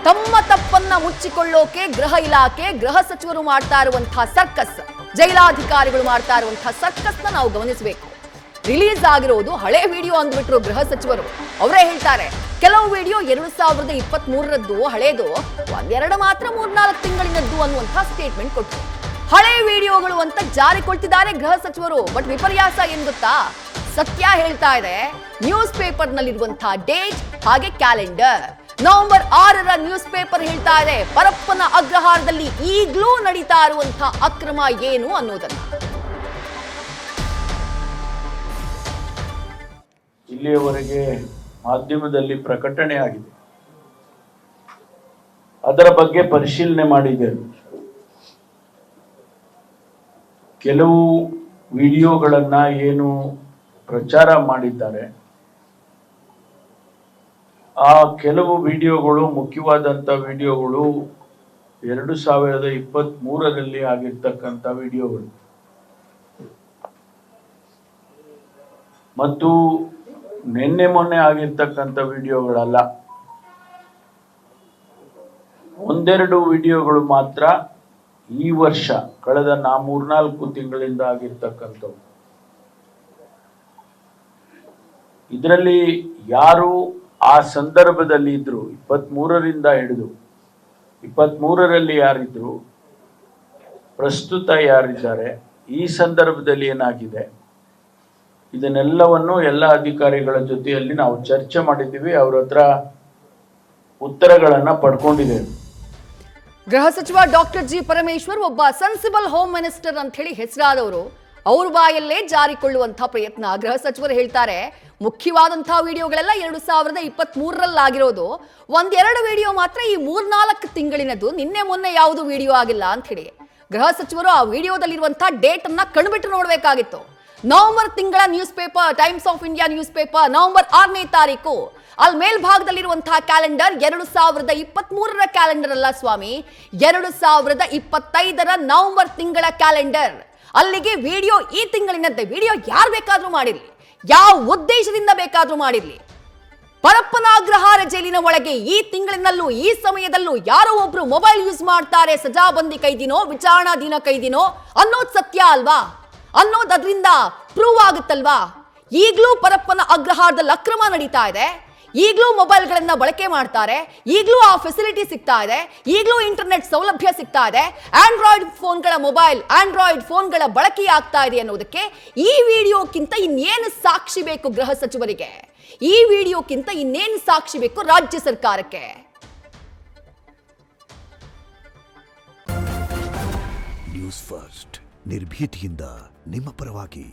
ತಮ್ಮ ತಪ್ಪನ್ನ ಮುಚ್ಚಿಕೊಳ್ಳೋಕೆ ಗೃಹ ಇಲಾಖೆ ಗೃಹ ಸಚಿವರು ಮಾಡ್ತಾ ಇರುವಂತಹ ಸರ್ಕಸ್, ಜೈಲಾಧಿಕಾರಿಗಳು ಮಾಡ್ತಾ ಇರುವಂತಹ ಸರ್ಕಸ್ನ ನಾವು ಗಮನಿಸಬೇಕು. ರಿಲೀಸ್ ಆಗಿರೋದು ಹಳೆ ವಿಡಿಯೋ ಅಂದ್ಬಿಟ್ರು ಗೃಹ ಸಚಿವರು. ಅವರೇ ಹೇಳ್ತಾರೆ, ಕೆಲವು ವಿಡಿಯೋ 2023ರದ್ದು ಹಳೇದು, ಒಂದೆರಡು ಮಾತ್ರ 3-4 ತಿಂಗಳಿನದ್ದು ಅನ್ನುವಂತಹ ಸ್ಟೇಟ್ಮೆಂಟ್ ಕೊಟ್ಟರು. ಹಳೆ ವಿಡಿಯೋಗಳು ಅಂತ ಜಾರಿಕೊಳ್ತಿದ್ದಾರೆ ಗೃಹ ಸಚಿವರು. ಬಟ್ ವಿಪರ್ಯಾಸ ಏನ್ ಗೊತ್ತಾ, ಸತ್ಯ ಹೇಳ್ತಾ ಇದೆ, ನ್ಯೂಸ್ ಪೇಪರ್ ನಲ್ಲಿರುವಂತಹ ಡೇಟ್ ಹಾಗೆ ಕ್ಯಾಲೆಂಡರ್. ನವೆಂಬರ್ 6ರ ನ್ಯೂಸ್ ಪೇಪರ್ ಹೇಳ್ತಾ ಇದೆ ಪರಪ್ಪನ ಅಗ್ರಹಾರದಲ್ಲಿ ಈಗಲೂ ನಡೀತಾ ಇರುವಂತಹ ಅಕ್ರಮ ಏನು ಅನ್ನೋದನ್ನ. ಇಲ್ಲಿಯವರೆಗೆ ಮಾಧ್ಯಮದಲ್ಲಿ ಪ್ರಕಟಣೆ ಆಗಿದೆ, ಅದರ ಬಗ್ಗೆ ಪರಿಶೀಲನೆ ಮಾಡಿದ್ದೇವೆ. ಕೆಲವು ವಿಡಿಯೋಗಳನ್ನ ಏನು ಪ್ರಚಾರ ಮಾಡಿದ್ದಾರೆ, ಆ ಕೆಲವು ವಿಡಿಯೋಗಳು, ಮುಖ್ಯವಾದಂಥ ವಿಡಿಯೋಗಳು 2023ರಲ್ಲಿ ಆಗಿರ್ತಕ್ಕಂಥ ವಿಡಿಯೋಗಳು ಮತ್ತು ನಿನ್ನೆ ಮೊನ್ನೆ ಆಗಿರ್ತಕ್ಕಂಥ ವಿಡಿಯೋಗಳಲ್ಲ. ಒಂದೆರಡು ವಿಡಿಯೋಗಳು ಮಾತ್ರ ಈ ವರ್ಷ ಕಳೆದ 3-4 ತಿಂಗಳಿಂದ ಆಗಿರ್ತಕ್ಕಂಥವು. ಇದರಲ್ಲಿ ಯಾರು ಆ ಸಂದರ್ಭದಲ್ಲಿ ಇದ್ರು, 23ರಿಂದ ಹಿಡಿದು 23ರಲ್ಲಿ ಯಾರಿದ್ರು, ಪ್ರಸ್ತುತ ಯಾರಿದ್ದಾರೆ, ಈ ಸಂದರ್ಭದಲ್ಲಿ ಏನಾಗಿದೆ, ಇದನ್ನೆಲ್ಲವನ್ನು ಎಲ್ಲ ಅಧಿಕಾರಿಗಳ ಜೊತೆಯಲ್ಲಿ ನಾವು ಚರ್ಚೆ ಮಾಡಿದ್ದೀವಿ. ಅವ್ರ ಹತ್ರ ಉತ್ತರಗಳನ್ನ ಪಡ್ಕೊಂಡಿದ್ದೇವೆ. ಗೃಹ ಸಚಿವ ಡಾಕ್ಟರ್ ಜಿ ಪರಮೇಶ್ವರ್ ಒಬ್ಬ ಸೆನ್ಸಿಬಲ್ ಹೋಮ್ ಮಿನಿಸ್ಟರ್ ಅಂತ ಹೇಳಿ ಹೆಸರಾದವರು. ಅವ್ರ ಬಾಯಲ್ಲೇ ಜಾರಿಕೊಳ್ಳುವಂತಹ ಪ್ರಯತ್ನ. ಗೃಹ ಸಚಿವರು ಹೇಳ್ತಾರೆ, ಮುಖ್ಯವಾದಂತಹ ವಿಡಿಯೋಗಳೆಲ್ಲ 2023ರಲ್ಲಾಗಿರೋದು, ಒಂದೆರಡು ವಿಡಿಯೋ ಮಾತ್ರ ಈ 3-4 ತಿಂಗಳಿನದು, ನಿನ್ನೆ ಮೊನ್ನೆ ಯಾವುದು ವಿಡಿಯೋ ಆಗಿಲ್ಲ ಅಂತ ಹೇಳಿ. ಗೃಹ ಸಚಿವರು ಆ ವಿಡಿಯೋದಲ್ಲಿರುವಂತಹ ಡೇಟ್ ಅನ್ನ ಕಣ್ಬಿಟ್ಟು ನೋಡ್ಬೇಕಾಗಿತ್ತು. ನವೆಂಬರ್ ತಿಂಗಳ newspaper, Times of India newspaper, November 6ನೇ ತಾರೀಕು. ಅಲ್ಲಿ ಮೇಲ್ಭಾಗದಲ್ಲಿರುವಂತಹ ಕ್ಯಾಲೆಂಡರ್ 2023ರ ಕ್ಯಾಲೆಂಡರ್ ಅಲ್ಲ ಸ್ವಾಮಿ, 2025ರ ನವೆಂಬರ್ ತಿಂಗಳ ಕ್ಯಾಲೆಂಡರ್. ಅಲ್ಲಿಗೆ ವಿಡಿಯೋ ಈ ತಿಂಗಳಿನದ್ದೇ. ವಿಡಿಯೋ ಯಾರು ಬೇಕಾದ್ರೂ ಮಾಡಿರ್ಲಿ, ಯಾವ ಉದ್ದೇಶದಿಂದ ಬೇಕಾದ್ರೂ ಮಾಡಿರ್ಲಿ, ಪರಪ್ಪನ ಅಗ್ರಹಾರ ಜೈಲಿನ ಒಳಗೆ ಈ ತಿಂಗಳಿನಲ್ಲೂ ಈ ಸಮಯದಲ್ಲೂ ಯಾರೋ ಒಬ್ರು ಮೊಬೈಲ್ ಯೂಸ್ ಮಾಡ್ತಾರೆ, ಸಜಾಬಂದಿ ಕೈದಿನೋ ವಿಚಾರಣಾಧೀನ ಕೈದಿನೋ ಅನ್ನೋದು ಸತ್ಯ ಅಲ್ವಾ, ಅನ್ನೋದು ಅದರಿಂದ ಪ್ರೂವ್ ಆಗುತ್ತಲ್ವಾ. ಈಗಲೂ ಪರಪ್ಪನ ಅಗ್ರಹಾರದಲ್ಲಿ ಅಕ್ರಮ ನಡೀತಾ ಇದೆ, ಈಗಲೂ ಮೊಬೈಲ್ಗಳನ್ನ ಬಳಕೆ ಮಾಡ್ತಾರೆ, ಈಗಲೂ ಆ ಫೆಸಿಲಿಟಿ ಸಿಗ್ತಾ ಇದೆ, ಈಗಲೂ ಇಂಟರ್ನೆಟ್ ಸೌಲಭ್ಯ ಸಿಗ್ತಾ ಇದೆ, ಆಂಡ್ರಾಯ್ಡ್ ಫೋನ್ಗಳ ಬಳಕೆ ಆಗ್ತಾ ಇದೆ ಅನ್ನೋದಕ್ಕೆ ಈ ವಿಡಿಯೋಕ್ಕಿಂತ ಇನ್ನೇನು ಸಾಕ್ಷಿ ಬೇಕು ಗೃಹ ಸಚಿವರಿಗೆ? ಈ ವಿಡಿಯೋಕ್ಕಿಂತ ಇನ್ನೇನು ಸಾಕ್ಷಿ ಬೇಕು ರಾಜ್ಯ ಸರ್ಕಾರಕ್ಕೆ? ನ್ಯೂಸ್ ಫಸ್ಟ್, ನಿರ್ಭೀತಿಯಿಂದ ನಿಮ್ಮ ಪರವಾಗಿ.